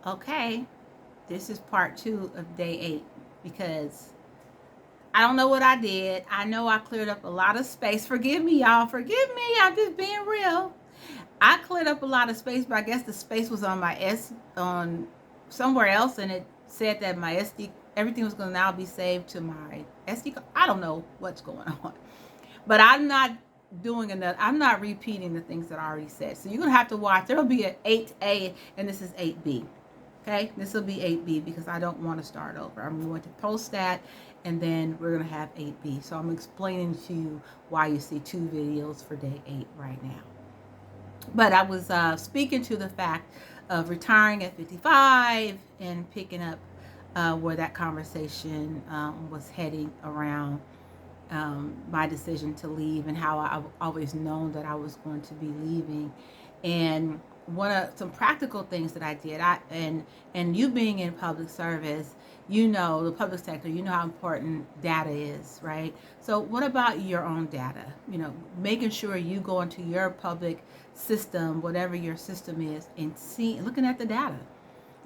Okay, this is part 2 of day 8 because I don't know what I did. I know I cleared up a lot of space. Forgive me, y'all. Forgive me. I'm just being real. I cleared up a lot of space, but I guess the space was on my on somewhere else, and it said that my SD everything was going to now be saved to my SD card. I don't know what's going on, but I'm not doing another. I'm not repeating the things that I already said. So you're gonna have to watch. There will be an 8A, and this is 8B. Okay, this will be 8B because I don't want to start over. I'm going to post that, and then we're going to have 8B. So I'm explaining to you why you see 2 videos for day 8 right now. But I was speaking to the fact of retiring at 55 and picking up where that conversation was heading around my decision to leave and how I've always known that I was going to be leaving. And one of some practical things that I did, and you being in public service, you know, the public sector, you know how important data is, right? So what about your own data? You know, making sure you go into your public system, whatever your system is, and looking at the data.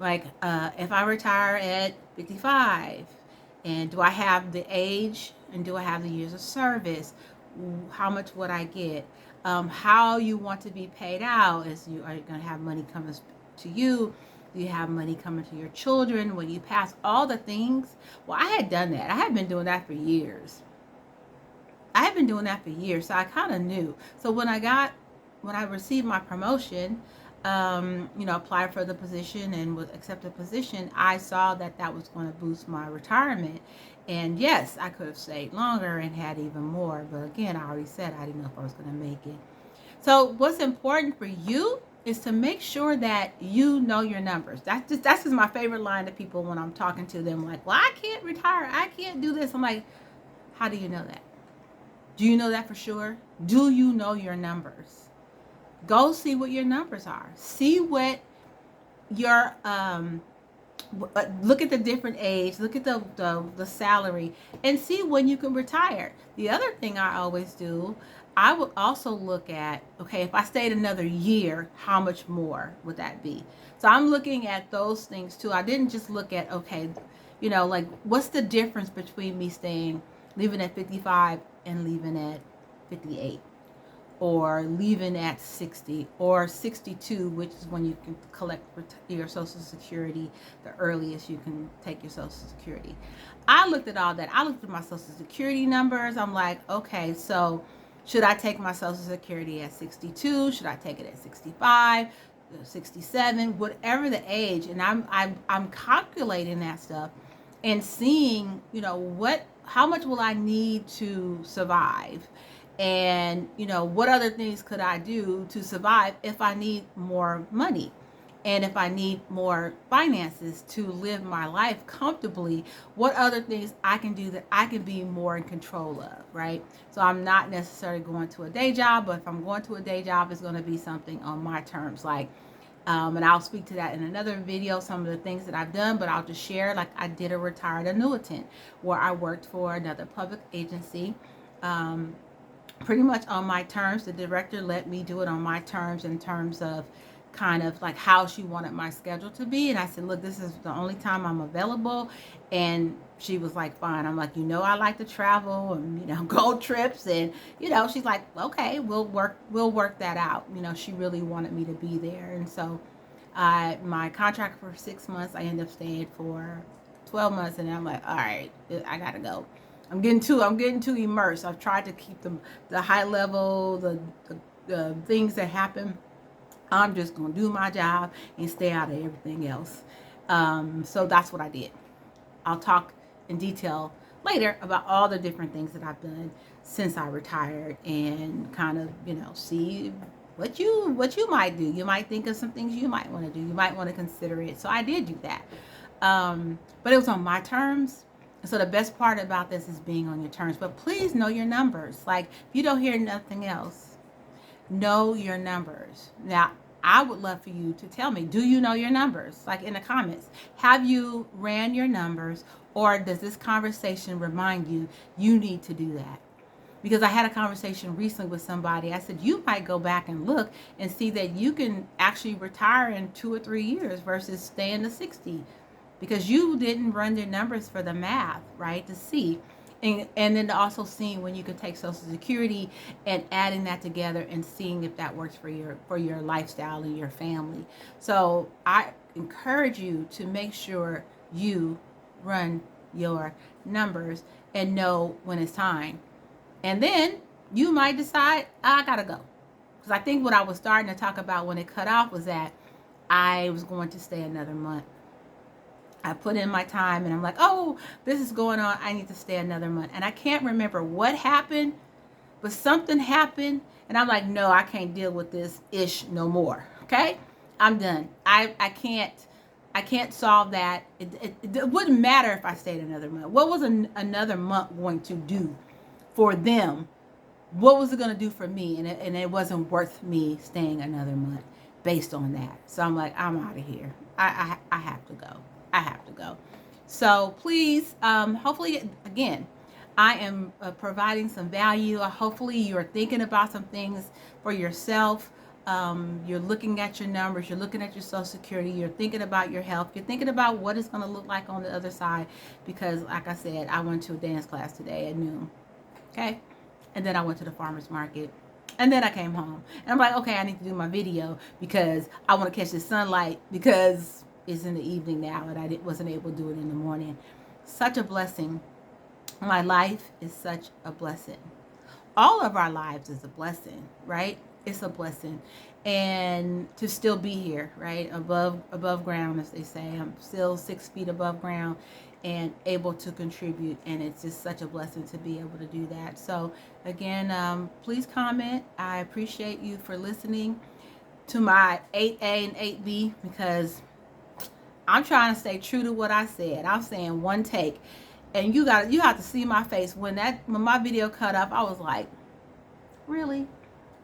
Like, if I retire at 55, and do I have the age and do I have the years of service? How much would I get? How you want to be paid out? Is you are you going to have money coming to you? Do you have money coming to your children when you pass? All the things. Well, I had done that. I had been doing that for years. I had been doing that for years, so I kind of knew. So when I received my promotion, you know, applied for the position and was accepted the position, I saw that that was going to boost my retirement. And yes, I could have stayed longer and had even more. But again, I already said I didn't know if I was going to make it. So what's important for you is to make sure that you know your numbers. That's just my favorite line to people when I'm talking to them. Like, well, I can't retire. I can't do this. I'm like, how do you know that? Do you know that for sure? Do you know your numbers? Go see what your numbers are. See what your look at the different age, look at the salary, and see when you can retire. The other thing I always do, I would also look at, okay, if I stayed another year, how much more would that be? So I'm looking at those things too. I didn't just look at, okay, you know, like what's the difference between me staying leaving at 55 and leaving at 58, or leaving at 60 or 62, which is when you can collect your Social Security, the earliest you can take your Social Security. I looked at all that. I looked at my Social Security numbers. I'm like, okay, so should I take my Social Security at 62? Should I take it at 65? 67, whatever the age, and I'm calculating that stuff and seeing, you know, how much will I need to survive, and you know, what other things could I do to survive if I need more money, and if I need more finances to live my life comfortably, what other things I can do that I can be more in control of, right? So I'm not necessarily going to a day job, but if I'm going to a day job, it's going to be something on my terms. Like, and I'll speak to that in another video, some of the things that I've done, but I'll just share, like I did a retired annuitant where I worked for another public agency, um, pretty much on my terms. The director let me do it on my terms, in terms of kind of like how she wanted my schedule to be. And I said, look, this is the only time I'm available. And she was like, fine. I'm like, you know, I like to travel and, you know, go trips. And, you know, she's like, okay, we'll work that out. You know, she really wanted me to be there. And so my contract for 6 months, I ended up staying for 12 months. And I'm like, all right, I gotta go. I'm getting too immersed. I've tried to keep the high level, the things that happen. I'm just gonna do my job and stay out of everything else. So that's what I did. I'll talk in detail later about all the different things that I've done since I retired, and kind of, you know, see what you might do. You might think of some things you might want to do. You might want to consider it. So I did do that, but it was on my terms. So the best part about this is being on your terms. But please know your numbers. Like, if you don't hear nothing else, know your numbers. Now, I would love for you to tell me, do you know your numbers? Like in the comments, have you ran your numbers, or does this conversation remind you you need to do that? Because I had a conversation recently with somebody. I said, you might go back and look and see that you can actually retire in 2 or 3 years versus staying to 60, because you didn't run the numbers for the math, right? To see. And then also seeing when you could take Social Security and adding that together and seeing if that works for your lifestyle and your family. So I encourage you to make sure you run your numbers and know when it's time. And then you might decide, I gotta go. Because I think what I was starting to talk about when it cut off was that I was going to stay another month. I put in my time and I'm like, oh, this is going on. I need to stay another month. And I can't remember what happened, but something happened. And I'm like, no, I can't deal with this ish no more. Okay? I'm done. I can't solve that. It wouldn't matter if I stayed another month. What was another month going to do for them? What was it going to do for me? And it wasn't worth me staying another month based on that. So I'm like, I'm out of here. I have to go. I have to go. So please, hopefully, again, I am providing some value. Hopefully you're thinking about some things for yourself. You're looking at your numbers. You're looking at your Social Security. You're thinking about your health. You're thinking about what it's going to look like on the other side. Because like I said, I went to a dance class today at noon. Okay. And then I went to the farmer's market. And then I came home. And I'm like, okay, I need to do my video because I want to catch the sunlight, because it's in the evening now and I wasn't able to do it in the morning. Such a blessing. My life is such a blessing. All of our lives is a blessing, right? It's a blessing. And to still be here, right? Above ground, as they say. I'm still 6 feet above ground and able to contribute, and it's just such a blessing to be able to do that. So again, please comment. I appreciate you for listening to my 8A and 8B, because I'm trying to stay true to what I said. I'm saying one take, and you have to see my face when my video cut off. I was like, really?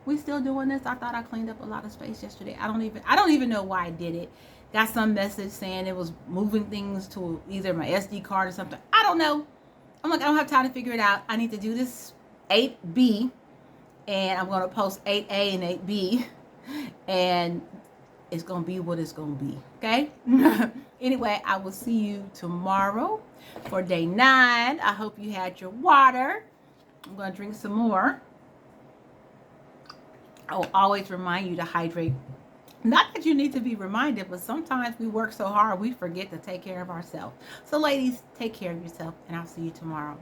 We still doing this? I thought I cleaned up a lot of space yesterday. I don't even know why I did it. Got some message saying it was moving things to either my SD card or something. I don't know. I'm like, I don't have time to figure it out. I need to do this 8B, and I'm going to post 8A and 8B, and it's going to be what it's going to be. Okay? Anyway, I will see you tomorrow for day 9. I hope you had your water. I'm going to drink some more. I will always remind you to hydrate. Not that you need to be reminded, but sometimes we work so hard we forget to take care of ourselves. So ladies, take care of yourself, and I'll see you tomorrow.